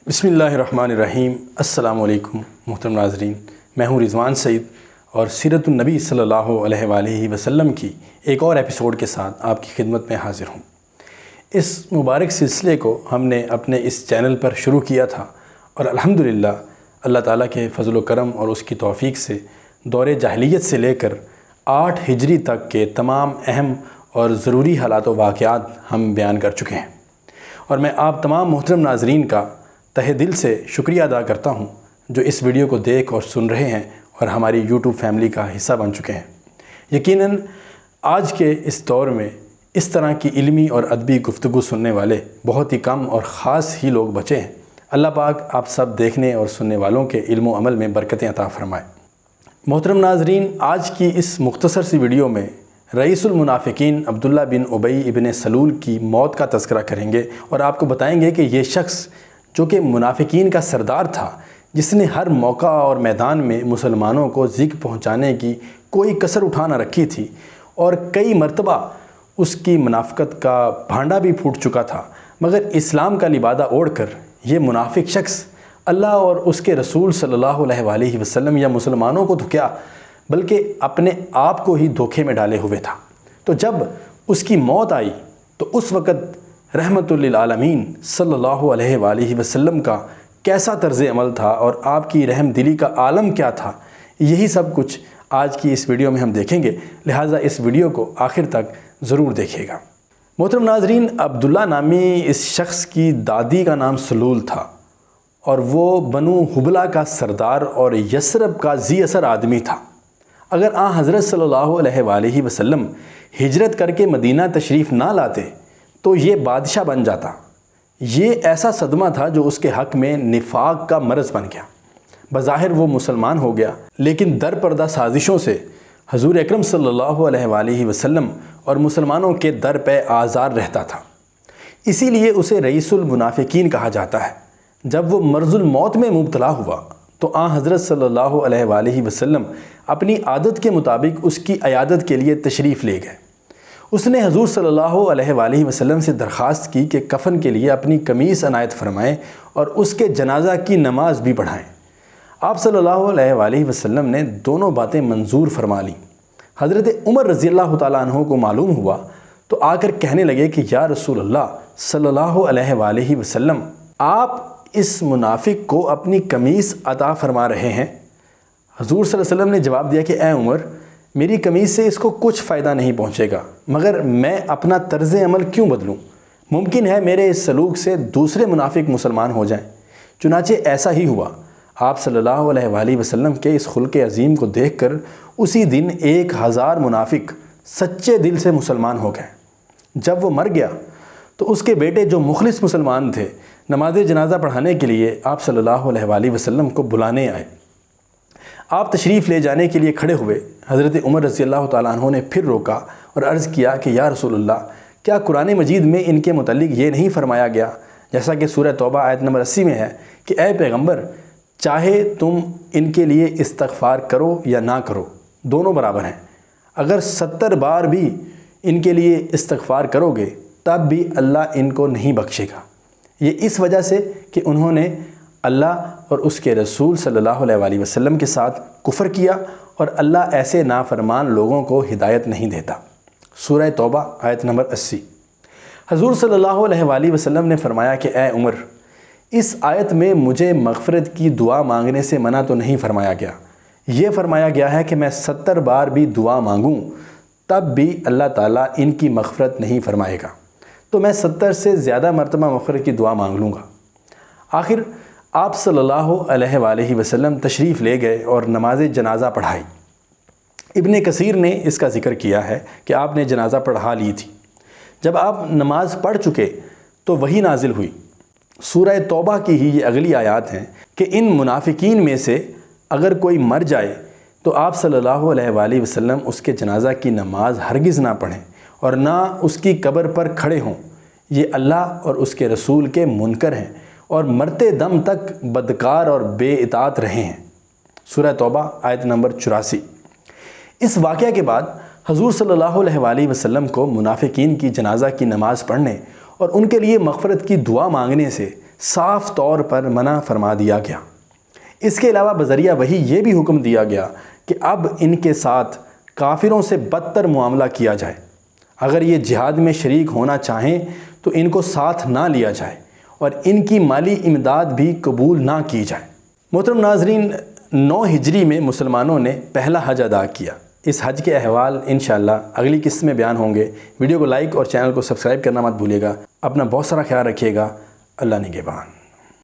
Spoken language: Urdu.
بسم اللہ الرحمن الرحیم۔ السلام علیکم محترم ناظرین، میں ہوں رضوان سعید اور سیرت النبی صلی اللہ علیہ وآلہ وسلم کی ایک اور ایپیسوڈ کے ساتھ آپ کی خدمت میں حاضر ہوں۔ اس مبارک سلسلے کو ہم نے اپنے اس چینل پر شروع کیا تھا اور الحمدللہ اللہ تعالیٰ کے فضل و کرم اور اس کی توفیق سے دور جاہلیت سے لے کر 8 ہجری تک کے تمام اہم اور ضروری حالات و واقعات ہم بیان کر چکے ہیں، اور میں آپ تمام محترم ناظرین کا تہہ دل سے شکریہ ادا کرتا ہوں جو اس ویڈیو کو دیکھ اور سن رہے ہیں اور ہماری یوٹیوب فیملی کا حصہ بن چکے ہیں۔ یقیناً آج کے اس دور میں اس طرح کی علمی اور ادبی گفتگو سننے والے بہت ہی کم اور خاص ہی لوگ بچے ہیں۔ اللہ پاک آپ سب دیکھنے اور سننے والوں کے علم و عمل میں برکتیں عطا فرمائے۔ محترم ناظرین، آج کی اس مختصر سی ویڈیو میں رئیس المنافقین عبداللہ بن ابی ابن سلول کی موت کا تذکرہ کریں گے اور آپ کو بتائیں گے کہ یہ شخص جو کہ منافقین کا سردار تھا، جس نے ہر موقع اور میدان میں مسلمانوں کو ذکر پہنچانے کی کوئی کسر اٹھا نہ رکھی تھی، اور کئی مرتبہ اس کی منافقت کا بھانڈا بھی پھوٹ چکا تھا، مگر اسلام کا لبادہ اوڑھ کر یہ منافق شخص اللہ اور اس کے رسول صلی اللہ علیہ وآلہ وسلم یا مسلمانوں کو تو کیا بلکہ اپنے آپ کو ہی دھوکے میں ڈالے ہوئے تھا۔ تو جب اس کی موت آئی تو اس وقت رحمت للعالمین صلی اللہ علیہ وآلہ وسلم کا کیسا طرز عمل تھا اور آپ کی رحم دلی کا عالم کیا تھا، یہی سب کچھ آج کی اس ویڈیو میں ہم دیکھیں گے، لہٰذا اس ویڈیو کو آخر تک ضرور دیکھیے گا۔ محترم ناظرین، عبداللہ نامی اس شخص کی دادی کا نام سلول تھا اور وہ بنو حبلہ کا سردار اور یثرب کا ذی اثر آدمی تھا۔ اگر آن حضرت صلی اللہ علیہ وآلہ وسلم ہجرت کر کے مدینہ تشریف نہ لاتے تو یہ بادشاہ بن جاتا۔ یہ ایسا صدمہ تھا جو اس کے حق میں نفاق کا مرض بن گیا۔ بظاہر وہ مسلمان ہو گیا، لیکن در پردہ سازشوں سے حضور اکرم صلی اللہ علیہ وآلہ وسلم اور مسلمانوں کے در پہ آزار رہتا تھا۔ اسی لیے اسے رئیس المنافقین کہا جاتا ہے۔ جب وہ مرض الموت میں مبتلا ہوا تو آن حضرت صلی اللہ علیہ وآلہ وسلم اپنی عادت کے مطابق اس کی عیادت کے لیے تشریف لے گئے۔ اس نے حضور صلی اللہ علیہ وآلہ وسلم سے درخواست کی کہ کفن کے لیے اپنی قمیص عنایت فرمائیں اور اس کے جنازہ کی نماز بھی پڑھائیں۔ آپ صلی اللہ علیہ وآلہ وسلم نے دونوں باتیں منظور فرما لیں۔ حضرت عمر رضی اللہ تعالیٰ عنہ کو معلوم ہوا تو آ کر کہنے لگے کہ یا رسول اللہ صلی اللہ علیہ وآلہ وسلم، آپ اس منافق کو اپنی قمیص عطا فرما رہے ہیں۔ حضور صلی اللہ علیہ وسلم نے جواب دیا کہ اے عمر، میری قمیص سے اس کو کچھ فائدہ نہیں پہنچے گا، مگر میں اپنا طرز عمل کیوں بدلوں؟ ممکن ہے میرے اس سلوک سے دوسرے منافق مسلمان ہو جائیں۔ چنانچہ ایسا ہی ہوا۔ آپ صلی اللہ علیہ وآلہ وسلم کے اس خلق عظیم کو دیکھ کر اسی دن 1000 منافق سچے دل سے مسلمان ہو گئے۔ جب وہ مر گیا تو اس کے بیٹے جو مخلص مسلمان تھے نماز جنازہ پڑھانے کے لیے آپ صلی اللہ علیہ وآلہ وسلم کو بلانے آئے۔ آپ تشریف لے جانے کے لیے کھڑے ہوئے۔ حضرت عمر رضی اللہ تعالیٰ عنہ نے پھر روکا اور عرض کیا کہ یا رسول اللہ، کیا قرآن مجید میں ان کے متعلق یہ نہیں فرمایا گیا جیسا کہ سورہ توبہ آیت نمبر 80 میں ہے کہ اے پیغمبر، چاہے تم ان کے لیے استغفار کرو یا نہ کرو، دونوں برابر ہیں۔ اگر 70 بار بھی ان کے لیے استغفار کرو گے تب بھی اللہ ان کو نہیں بخشے گا۔ یہ اس وجہ سے کہ انہوں نے اللہ اور اس کے رسول صلی اللہ علیہ وآلہ وسلم کے ساتھ کفر کیا، اور اللہ ایسے نافرمان لوگوں کو ہدایت نہیں دیتا۔ سورہ توبہ آیت نمبر 80۔ حضور صلی اللہ علیہ وآلہ وسلم نے فرمایا کہ اے عمر، اس آیت میں مجھے مغفرت کی دعا مانگنے سے منع تو نہیں فرمایا گیا، یہ فرمایا گیا ہے کہ میں 70 بار بھی دعا مانگوں تب بھی اللہ تعالیٰ ان کی مغفرت نہیں فرمائے گا، تو میں 70 سے زیادہ مرتبہ مغفرت کی دعا مانگ لوں گا۔ آخر آپ صلی اللہ علیہ وآلہ وسلم تشریف لے گئے اور نماز جنازہ پڑھائی۔ ابن کثیر نے اس کا ذکر کیا ہے کہ آپ نے جنازہ پڑھا لی تھی۔ جب آپ نماز پڑھ چکے تو وحی نازل ہوئی۔ سورہ توبہ کی ہی یہ اگلی آیات ہیں کہ ان منافقین میں سے اگر کوئی مر جائے تو آپ صلی اللہ علیہ وآلہ وسلم اس کے جنازہ کی نماز ہرگز نہ پڑھیں اور نہ اس کی قبر پر کھڑے ہوں، یہ اللہ اور اس کے رسول کے منکر ہیں اور مرتے دم تک بدکار اور بے اطاعت رہے ہیں۔ سورہ توبہ آیت نمبر 84۔ اس واقعہ کے بعد حضور صلی اللہ علیہ وآلہ وسلم کو منافقین کی جنازہ کی نماز پڑھنے اور ان کے لیے مغفرت کی دعا مانگنے سے صاف طور پر منع فرما دیا گیا۔ اس کے علاوہ بذریعہ وحی یہ بھی حکم دیا گیا کہ اب ان کے ساتھ کافروں سے بدتر معاملہ کیا جائے۔ اگر یہ جہاد میں شریک ہونا چاہیں تو ان کو ساتھ نہ لیا جائے اور ان کی مالی امداد بھی قبول نہ کی جائے۔ محترم ناظرین، 9 ہجری میں مسلمانوں نے پہلا حج ادا کیا۔ اس حج کے احوال انشاءاللہ اگلی قسط میں بیان ہوں گے۔ ویڈیو کو لائک اور چینل کو سبسکرائب کرنا مت بھولیے گا۔ اپنا بہت سارا خیال رکھیے گا۔ اللہ نگہبان۔